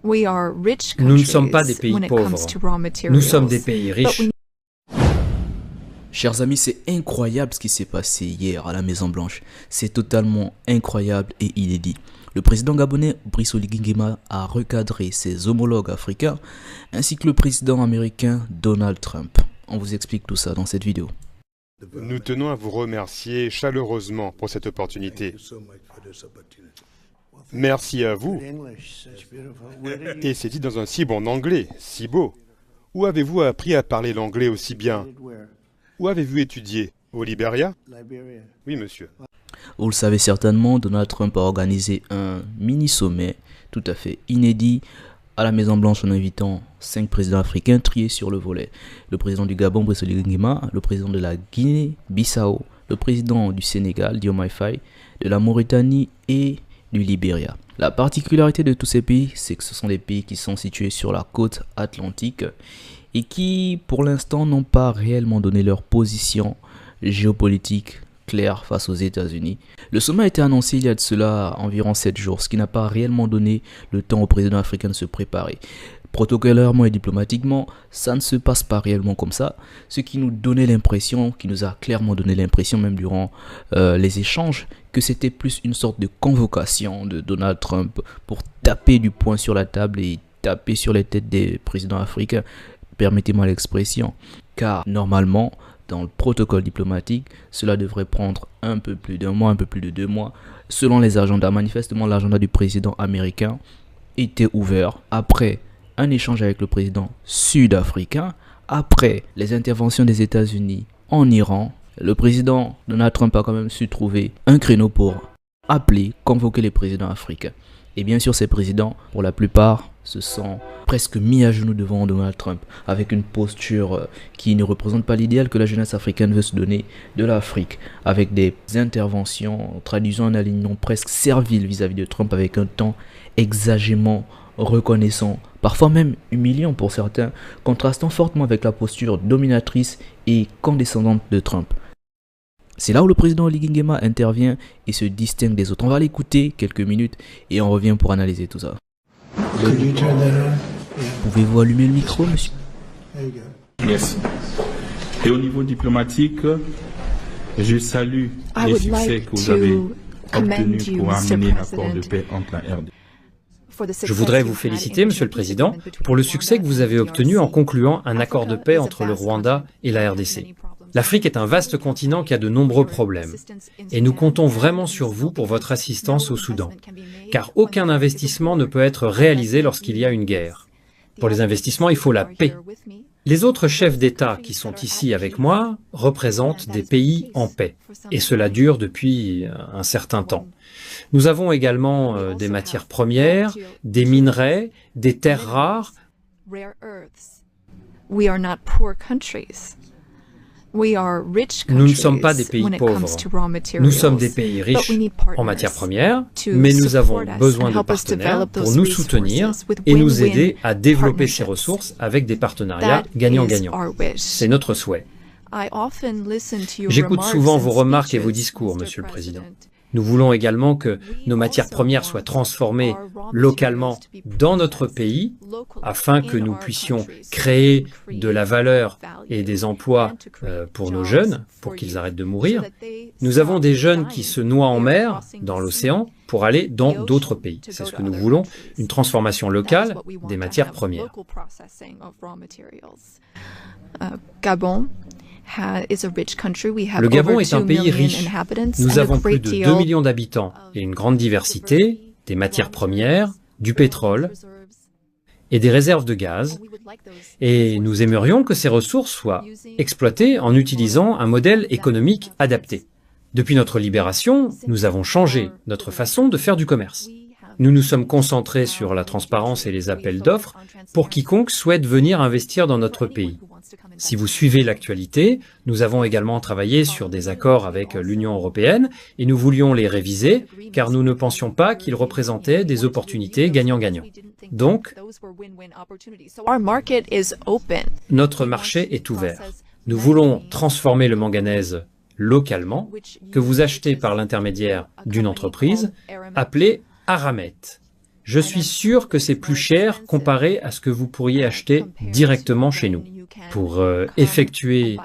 Nous ne sommes pas des pays pauvres, nous sommes des pays riches. Chers amis, c'est incroyable ce qui s'est passé hier à la Maison Blanche. C'est totalement incroyable et inédit. Le président gabonais Brice Oligui Nguema a recadré ses homologues africains ainsi que le président américain Donald Trump. On vous explique tout ça dans cette vidéo. Nous tenons à vous remercier chaleureusement pour cette opportunité. Merci à vous. Et c'est dit dans un si bon anglais, si beau. Où avez-vous appris à parler l'anglais aussi bien? Où avez-vous étudié? Au Libéria? Oui, monsieur. Vous le savez certainement, Donald Trump a organisé un mini-sommet tout à fait inédit à la Maison Blanche en invitant 5 présidents africains triés sur le volet. Le président du Gabon, Brice Oligui Nguema, le président de la Guinée-Bissau, le président du Sénégal, Diomaye Faye, de la Mauritanie et du Libéria. La particularité de tous ces pays, c'est que ce sont des pays qui sont situés sur la côte atlantique et qui, pour l'instant, n'ont pas réellement donné leur position géopolitique claire face aux États-Unis. Le sommet a été annoncé il y a de cela environ 7 jours, ce qui n'a pas réellement donné le temps au président africain de se préparer. Protocolairement et diplomatiquement, ça ne se passe pas réellement comme ça, ce qui nous donnait l'impression, qui nous a clairement donné l'impression même durant les échanges, que c'était plus une sorte de convocation de Donald Trump pour taper du poing sur la table et taper sur les têtes des présidents africains. Permettez-moi l'expression, car normalement, dans le protocole diplomatique, cela devrait prendre un peu plus d'un mois, un peu plus de 2 mois, selon les agendas. Manifestement, l'agenda du président américain était ouvert après un échange avec le président sud-africain, après les interventions des États-Unis en Iran. Le président Donald Trump a quand même su trouver un créneau pour appeler, convoquer les présidents africains. Et bien sûr, ces présidents, pour la plupart, se sont presque mis à genoux devant Donald Trump, avec une posture qui ne représente pas l'idéal que la jeunesse africaine veut se donner de l'Afrique, avec des interventions traduisant un alignement presque servile vis-à-vis de Trump, avec un ton exagérément reconnaissant, parfois même humiliant pour certains, contrastant fortement avec la posture dominatrice et condescendante de Trump. C'est là où le président Oligui Nguema intervient et se distingue des autres. On va l'écouter quelques minutes et on revient pour analyser tout ça. Pouvez-vous allumer le micro, monsieur? Yes. Et au niveau diplomatique, je salue les succès que vous avez obtenus pour amener l'accord de paix entre la RDC. Je voudrais vous féliciter, Monsieur le Président, pour le succès que vous avez obtenu en concluant un accord de paix entre le Rwanda et la RDC. L'Afrique est un vaste continent qui a de nombreux problèmes, et nous comptons vraiment sur vous pour votre assistance au Soudan, car aucun investissement ne peut être réalisé lorsqu'il y a une guerre. Pour les investissements, il faut la paix. Les autres chefs d'État qui sont ici avec moi représentent des pays en paix, et cela dure depuis un certain temps. Nous avons également des matières premières, des minerais, des terres rares. Nous ne sommes pas des pays pauvres, nous sommes des pays riches en matières premières, mais nous avons besoin de partenaires pour nous soutenir et nous aider à développer ces ressources avec des partenariats gagnant-gagnant. C'est notre souhait. J'écoute souvent vos remarques et vos discours, Monsieur le Président. Nous voulons également que nos matières premières soient transformées localement dans notre pays afin que nous puissions créer de la valeur et des emplois pour nos jeunes, pour qu'ils arrêtent de mourir. Nous avons des jeunes qui se noient en mer, dans l'océan, pour aller dans d'autres pays. C'est ce que nous voulons, une transformation locale des matières premières. Le Gabon est un pays riche. Nous avons plus de 2 millions d'habitants et une grande diversité, des matières premières, du pétrole et des réserves de gaz. Et nous aimerions que ces ressources soient exploitées en utilisant un modèle économique adapté. Depuis notre libération, nous avons changé notre façon de faire du commerce. Nous nous sommes concentrés sur la transparence et les appels d'offres pour quiconque souhaite venir investir dans notre pays. Si vous suivez l'actualité, nous avons également travaillé sur des accords avec l'Union européenne et nous voulions les réviser car nous ne pensions pas qu'ils représentaient des opportunités gagnant-gagnant. Donc, notre marché est ouvert. Nous voulons transformer le manganèse localement, que vous achetez par l'intermédiaire d'une entreprise appelée Aramet. Je suis sûr que c'est plus cher comparé à ce que vous pourriez acheter directement chez nous. Pour effectuer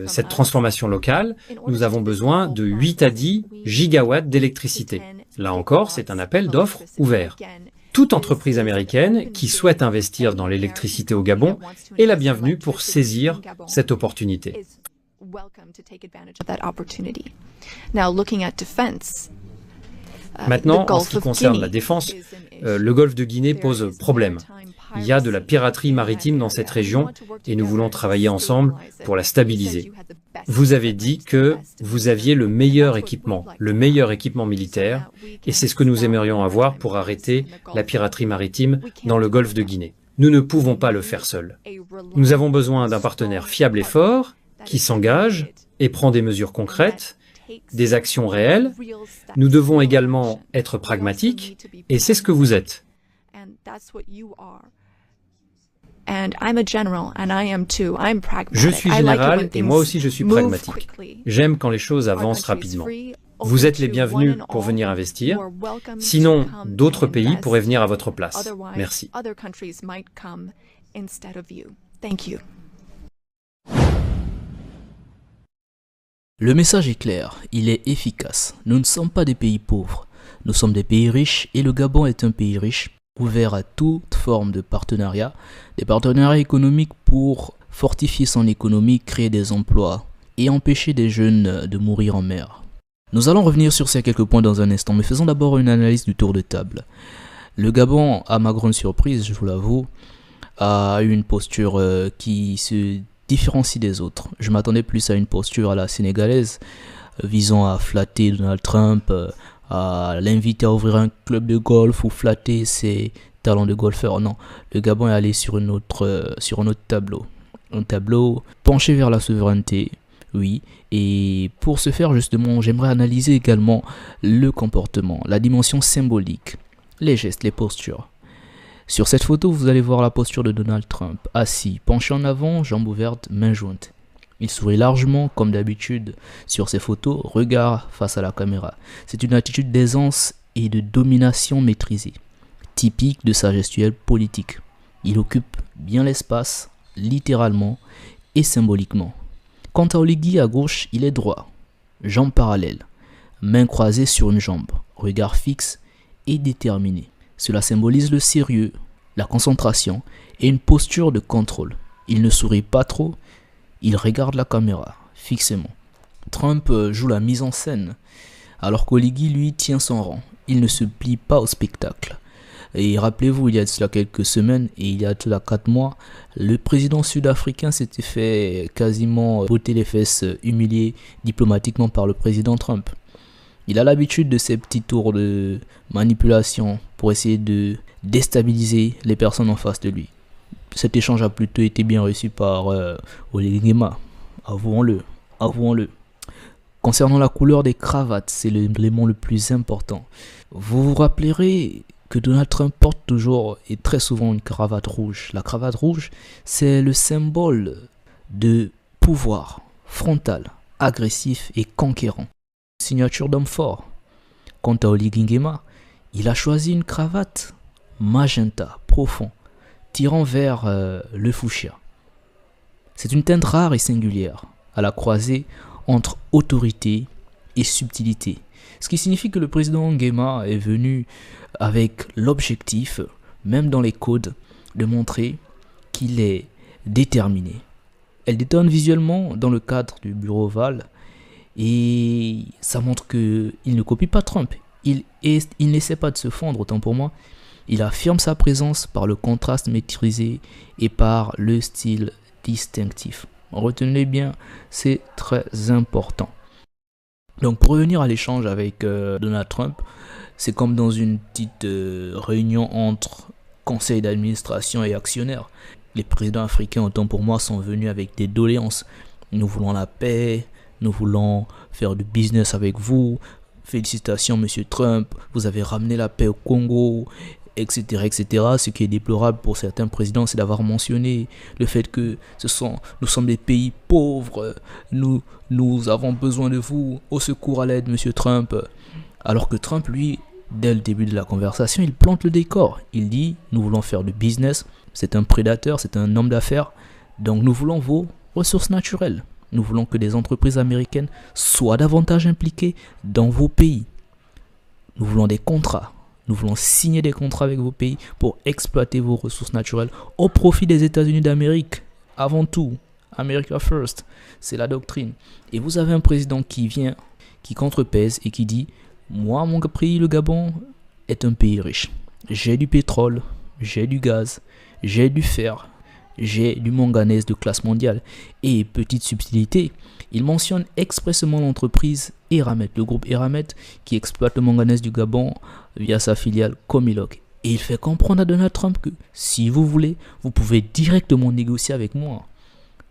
cette transformation locale, nous avons besoin de 8 à 10 gigawatts d'électricité. Là encore, c'est un appel d'offres ouvert. Toute entreprise américaine qui souhaite investir dans l'électricité au Gabon est la bienvenue pour saisir cette opportunité. Maintenant, en ce qui concerne la défense, le golfe de Guinée pose problème. Il y a de la piraterie maritime dans cette région et nous voulons travailler ensemble pour la stabiliser. Vous avez dit que vous aviez le meilleur équipement militaire, et c'est ce que nous aimerions avoir pour arrêter la piraterie maritime dans le golfe de Guinée. Nous ne pouvons pas le faire seuls. Nous avons besoin d'un partenaire fiable et fort qui s'engage et prend des mesures concrètes, des actions réelles. Nous devons également être pragmatiques, et c'est ce que vous êtes. Je suis général et moi aussi je suis pragmatique. J'aime quand les choses avancent rapidement. Vous êtes les bienvenus pour venir investir. Sinon, d'autres pays pourraient venir à votre place. Merci. Le message est clair, il est efficace. Nous ne sommes pas des pays pauvres. Nous sommes des pays riches et le Gabon est un pays riche, ouvert à toute forme de partenariat, des partenariats économiques pour fortifier son économie, créer des emplois et empêcher des jeunes de mourir en mer. Nous allons revenir sur ces quelques points dans un instant, mais faisons d'abord une analyse du tour de table. Le Gabon, à ma grande surprise, je vous l'avoue, a une posture qui se différencie des autres. Je m'attendais plus à une posture à la sénégalaise, visant à flatter Donald Trump, à l'inviter à ouvrir un club de golf ou flatter ses talents de golfeur. Non, le Gabon est allé sur un autre tableau. Un tableau penché vers la souveraineté, oui. Et pour ce faire, justement, j'aimerais analyser également le comportement, la dimension symbolique, les gestes, les postures. Sur cette photo, vous allez voir la posture de Donald Trump, assis, penché en avant, jambes ouvertes, mains jointes. Il sourit largement, comme d'habitude, sur ses photos, regard face à la caméra. C'est une attitude d'aisance et de domination maîtrisée, typique de sa gestuelle politique. Il occupe bien l'espace, littéralement et symboliquement. Quant à Oligui, à gauche, il est droit, jambes parallèles, mains croisées sur une jambe, regard fixe et déterminé. Cela symbolise le sérieux, la concentration et une posture de contrôle. Il ne sourit pas trop, il regarde la caméra, fixement. Trump joue la mise en scène, alors qu'Oligui, lui, tient son rang. Il ne se plie pas au spectacle. Et rappelez-vous, il y a de cela quelques semaines, et il y a de cela 4 mois, le président sud-africain s'était fait quasiment botter les fesses, humilié diplomatiquement par le président Trump. Il a l'habitude de ces petits tours de manipulation pour essayer de déstabiliser les personnes en face de lui. Cet échange a plutôt été bien reçu par Oligui Nguema, avouons-le. Concernant la couleur des cravates, c'est l'élément le plus important. Vous vous rappellerez que Donald Trump porte toujours et très souvent une cravate rouge. La cravate rouge, c'est le symbole de pouvoir frontal, agressif et conquérant. Signature d'homme fort. Quant à Oligui Nguema, il a choisi une cravate magenta, profond, tirant vers le fuchsia. C'est une teinte rare et singulière, à la croisée entre autorité et subtilité. Ce qui signifie que le président Nguema est venu avec l'objectif, même dans les codes, de montrer qu'il est déterminé. Elle détonne visuellement dans le cadre du bureau ovale et ça montre qu'il ne copie pas Trump. Il n'essaie pas de se fondre, autant pour moi. Il affirme sa présence par le contraste maîtrisé et par le style distinctif. Retenez bien, c'est très important. Donc pour revenir à l'échange avec Donald Trump, c'est comme dans une petite réunion entre conseil d'administration et actionnaires. Les présidents africains, autant pour moi, sont venus avec des doléances. Nous voulons la paix, nous voulons faire du business avec vous. Félicitations, monsieur Trump, vous avez ramené la paix au Congo, etc., etc. Ce qui est déplorable pour certains présidents, c'est d'avoir mentionné le fait que nous sommes des pays pauvres, nous avons besoin de vous, au secours à l'aide, monsieur Trump. Alors que Trump, lui, Dès le début de la conversation, il plante le décor. Il dit, nous voulons faire du business. C'est un prédateur, c'est un homme d'affaires. Donc nous voulons vos ressources naturelles. Nous voulons que des entreprises américaines soient davantage impliquées dans vos pays. Nous voulons des contrats. Nous voulons signer des contrats avec vos pays pour exploiter vos ressources naturelles au profit des États-Unis d'Amérique. Avant tout, America First, c'est la doctrine. Et vous avez un président qui vient, qui contrepèse et qui dit « Moi, mon pays, le Gabon, est un pays riche. J'ai du pétrole, j'ai du gaz, j'ai du fer, j'ai du manganèse de classe mondiale. » Et petite subtilité, il mentionne expressément l'entreprise Eramet, le groupe Eramet qui exploite le manganèse du Gabon via sa filiale Comilog. Et il fait comprendre à Donald Trump que si vous voulez, vous pouvez directement négocier avec moi.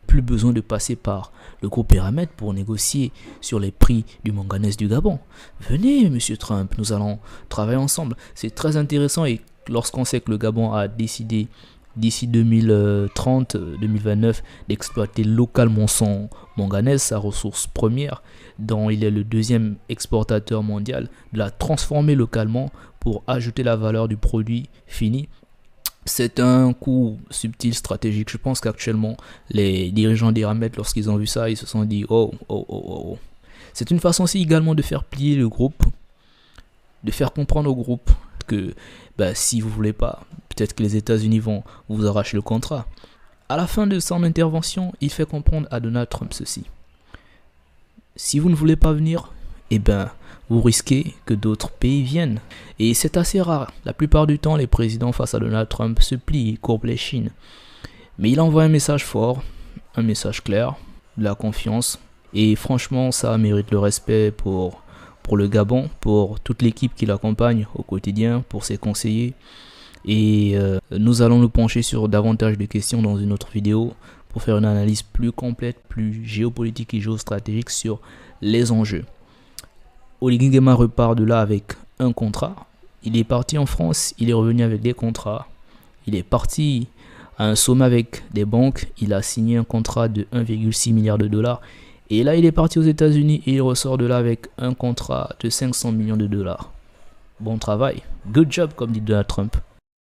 Plus besoin de passer par le groupe Eramet pour négocier sur les prix du manganèse du Gabon. Venez, monsieur Trump, nous allons travailler ensemble. C'est très intéressant et lorsqu'on sait que le Gabon a décidé d'ici 2030-2029 d'exploiter localement son manganèse, sa ressource première, dont il est le deuxième exportateur mondial, de la transformer localement pour ajouter la valeur du produit fini. C'est un coup subtil stratégique. Je pense qu'actuellement, les dirigeants d'Eramet, lorsqu'ils ont vu ça, ils se sont dit oh. C'est une façon aussi également de faire plier le groupe, de faire comprendre au groupe que si vous voulez pas, peut-être que les États-Unis vont vous arracher le contrat. À la fin de son intervention, il fait comprendre à Donald Trump ceci. Si vous ne voulez pas venir, vous risquez que d'autres pays viennent. Et c'est assez rare. La plupart du temps, les présidents face à Donald Trump se plient, courbent les chines. Mais il envoie un message fort, un message clair, de la confiance. Et franchement, ça mérite le respect pour le Gabon, pour toute l'équipe qui l'accompagne au quotidien, pour ses conseillers. Et nous allons nous pencher sur davantage de questions dans une autre vidéo pour faire une analyse plus complète, plus géopolitique et géostratégique sur les enjeux. Oligui Nguema repart de là avec un contrat. Il est parti en France, il est revenu avec des contrats. Il est parti à un sommet avec des banques. Il a signé un contrat de 1,6 milliard de dollars. Et là, il est parti aux États-Unis et il ressort de là avec un contrat de 500 millions de dollars. Bon travail. Good job, comme dit Donald Trump.